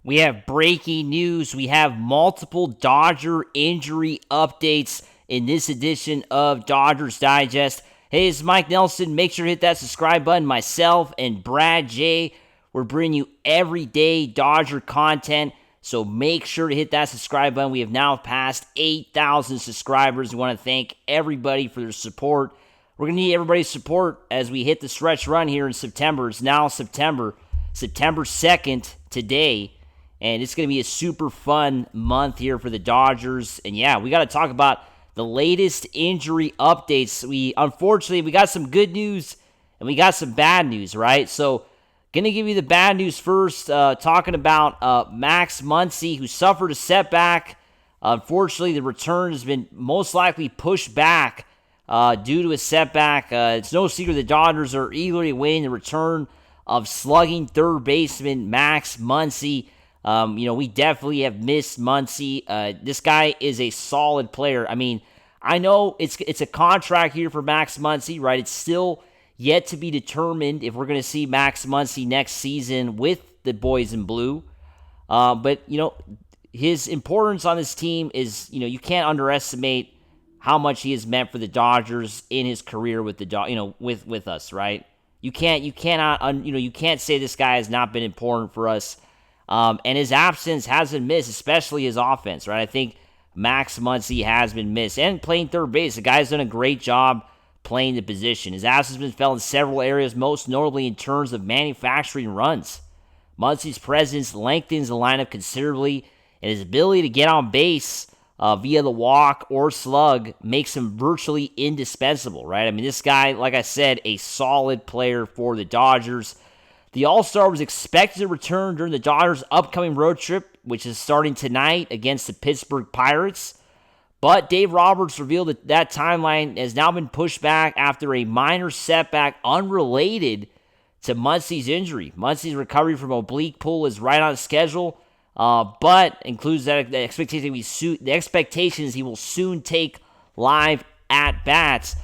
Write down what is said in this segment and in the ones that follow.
We have breaking news. We have multiple Dodger injury updates in this edition of Dodgers Digest. Hey, it's Mike Nelson. Make sure to hit that subscribe button. Myself and Brad J. We're bringing you everyday Dodger content, so make sure to hit that subscribe button. We have now passed 8,000 subscribers. We want to thank everybody for their support. We're going to need everybody's support as we hit the stretch run here in September. It's now September 2nd today. And it's going to be a super fun month here for the Dodgers. And yeah, we got to talk about the latest injury updates. Unfortunately, we got some good news and we got some bad news, right? So, going to give you the bad news first, talking about Max Muncy, who suffered a setback. Unfortunately, the return has been most likely pushed back due to a setback. It's no secret the Dodgers are eagerly awaiting the return of slugging third baseman Max Muncy. We definitely have missed Muncy. This guy is a solid player. I mean, I know it's a contract here for Max Muncy, right? It's still yet to be determined if we're going to see Max Muncy next season with the boys in blue. But his importance on this team is, you can't underestimate how much he has meant for the Dodgers in his career with the with us, right? You can't say this guy has not been important for us. And his absence hasn't missed, especially his offense, right? I think Max Muncy has been missed. And playing third base, the guy's done a great job playing the position. His absence has been felt in several areas, most notably in terms of manufacturing runs. Muncy's presence lengthens the lineup considerably, and his ability to get on base via the walk or slug makes him virtually indispensable, right? I mean, this guy, like I said, a solid player for the Dodgers. The All-Star was expected to return during the Dodgers' upcoming road trip, which is starting tonight against the Pittsburgh Pirates. But Dave Roberts revealed that timeline has now been pushed back after a minor setback unrelated to Muncy's injury. Muncy's recovery from oblique pull is right on schedule, but includes the expectations he will soon take live at-bats.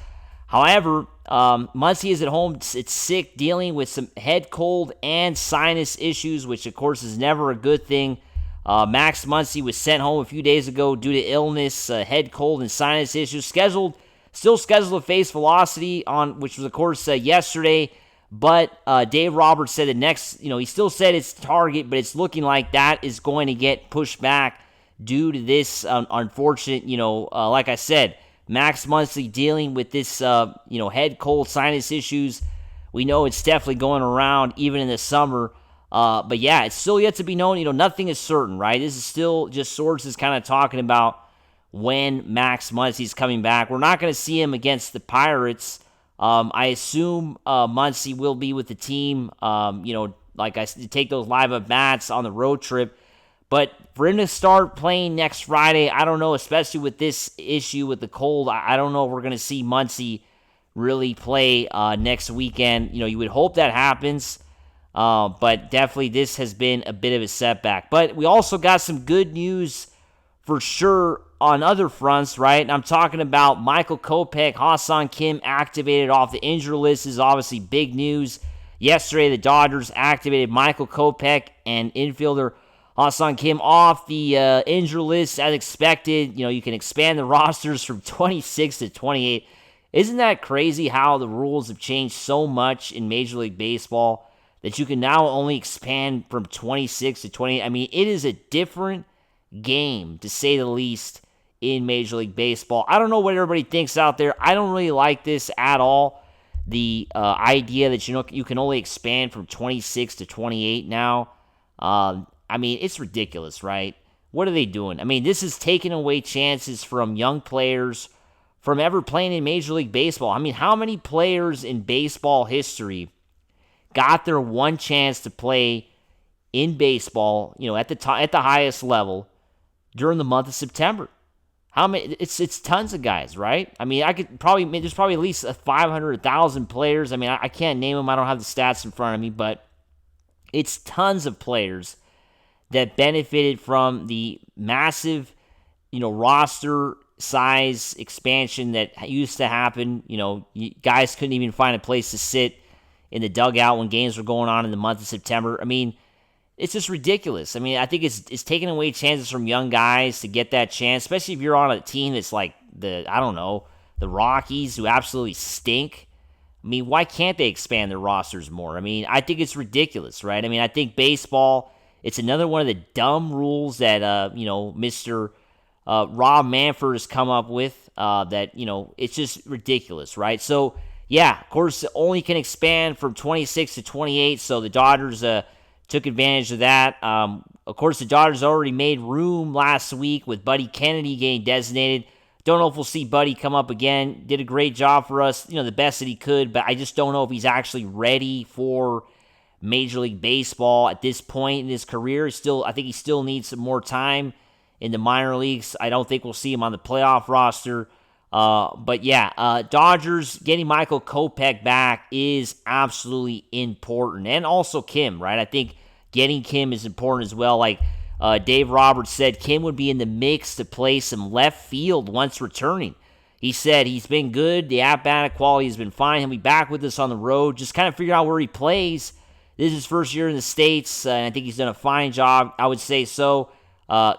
However, Muncy is at home. It's sick, dealing with some head cold and sinus issues, which of course is never a good thing. Max Muncy was sent home a few days ago due to illness, head cold, and sinus issues. Still scheduled to face Velocity on, which was of course yesterday. But Dave Roberts said he still said it's target, but it's looking like that is going to get pushed back due to this unfortunate, like I said, Max Muncy dealing with this, head cold, sinus issues. We know it's definitely going around even in the summer. But yeah, it's still yet to be known. Nothing is certain, right? This is still just sources kind of talking about when Max Muncy's coming back. We're not going to see him against the Pirates. I assume Muncy will be with the team, like I said, take those live at-bats on the road trip. But for him to start playing next Friday, I don't know, especially with this issue with the cold, I don't know if we're going to see Muncy really play next weekend. You would hope that happens, but definitely this has been a bit of a setback. But we also got some good news for sure on other fronts, right? And I'm talking about Michael Kopech, Ha-Seong Kim activated off the injury list. This is obviously big news. Yesterday, the Dodgers activated Michael Kopech and infielder Ha-Seong Kim off the injury list as expected. You can expand the rosters from 26 to 28. Isn't that crazy how the rules have changed so much in Major League Baseball that you can now only expand from 26 to 28? I mean, it is a different game, to say the least, in Major League Baseball. I don't know what everybody thinks out there. I don't really like this at all. The idea that you can only expand from 26 to 28 now. I mean, it's ridiculous, right? What are they doing? I mean, this is taking away chances from young players from ever playing in Major League Baseball. I mean, how many players in baseball history got their one chance to play in baseball, at the highest level during the month of September? How many? It's tons of guys, right? I mean, there's probably at least 500,000 players. I mean, I can't name them. I don't have the stats in front of me, but it's tons of players that benefited from the massive, roster size expansion that used to happen. Guys couldn't even find a place to sit in the dugout when games were going on in the month of September. I mean, it's just ridiculous. I mean, I think it's taking away chances from young guys to get that chance, especially if you're on a team that's like the Rockies, who absolutely stink. I mean, why can't they expand their rosters more? I mean, I think it's ridiculous, right? I mean, I think baseball, it's another one of the dumb rules that, Mr. Rob Manfred has come up with that, it's just ridiculous, right? So, yeah, of course, only can expand from 26 to 28, so the Dodgers took advantage of that. Of course, the Dodgers already made room last week with Buddy Kennedy getting designated. Don't know if we'll see Buddy come up again. Did a great job for us, the best that he could, but I just don't know if he's actually ready for Major League Baseball at this point in his career. I think he still needs some more time in the minor leagues. I don't think we'll see him on the playoff roster. But yeah, Dodgers getting Michael Kopech back is absolutely important. And also Kim, right? I think getting Kim is important as well. Like Dave Roberts said, Kim would be in the mix to play some left field once returning. He said he's been good. The at-bat quality has been fine. He'll be back with us on the road. Just kind of figure out where he plays. This is his first year in the States, and I think he's done a fine job. I would say so.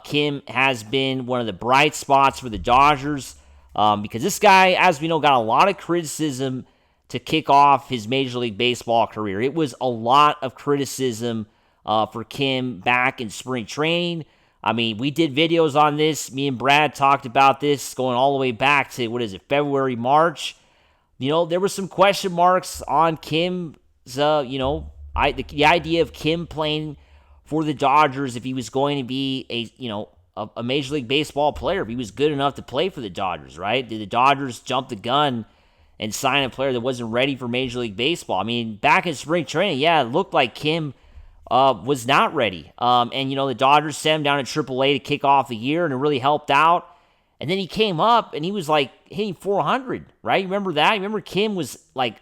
Kim has been one of the bright spots for the Dodgers because this guy, as we know, got a lot of criticism to kick off his Major League Baseball career. It was a lot of criticism for Kim back in spring training. I mean, we did videos on this. Me and Brad talked about this going all the way back to, February, March. There were some question marks on Kim's, the idea of Kim playing for the Dodgers if he was going to be a Major League Baseball player, if he was good enough to play for the Dodgers, right? Did the Dodgers jump the gun and sign a player that wasn't ready for Major League Baseball? I mean, back in spring training, yeah, it looked like Kim was not ready. And the Dodgers sent him down to AAA to kick off the year, and it really helped out. And then he came up, and he was like hitting 400, right? You remember that? You remember Kim was like,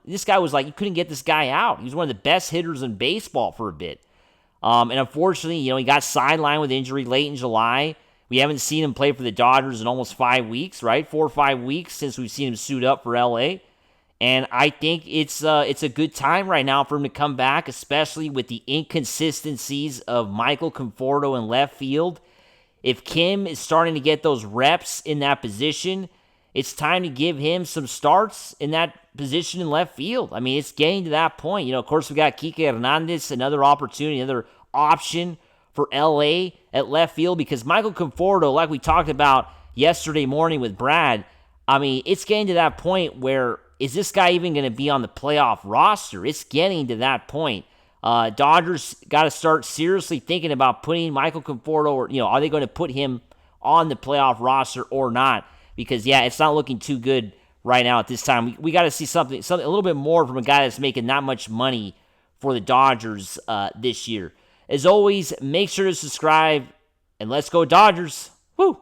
this guy was like, you couldn't get this guy out. He was one of the best hitters in baseball for a bit. And unfortunately, he got sidelined with injury late in July. We haven't seen him play for the Dodgers in almost 5 weeks, right? 4 or 5 weeks since we've seen him suit up for LA. And I think it's a good time right now for him to come back, especially with the inconsistencies of Michael Conforto in left field. If Kim is starting to get those reps in that position, it's time to give him some starts in that position in left field. I mean, it's getting to that point. Of course, we got Kike Hernandez, another opportunity, another option for LA at left field, because Michael Conforto, like we talked about yesterday morning with Brad, I mean, it's getting to that point where, is this guy even going to be on the playoff roster? It's getting to that point. Dodgers got to start seriously thinking about putting Michael Conforto, or, are they going to put him on the playoff roster or not? Because, yeah, it's not looking too good right now at this time. We got to see something a little bit more from a guy that's making that much money for the Dodgers this year. As always, make sure to subscribe, and let's go Dodgers. Woo!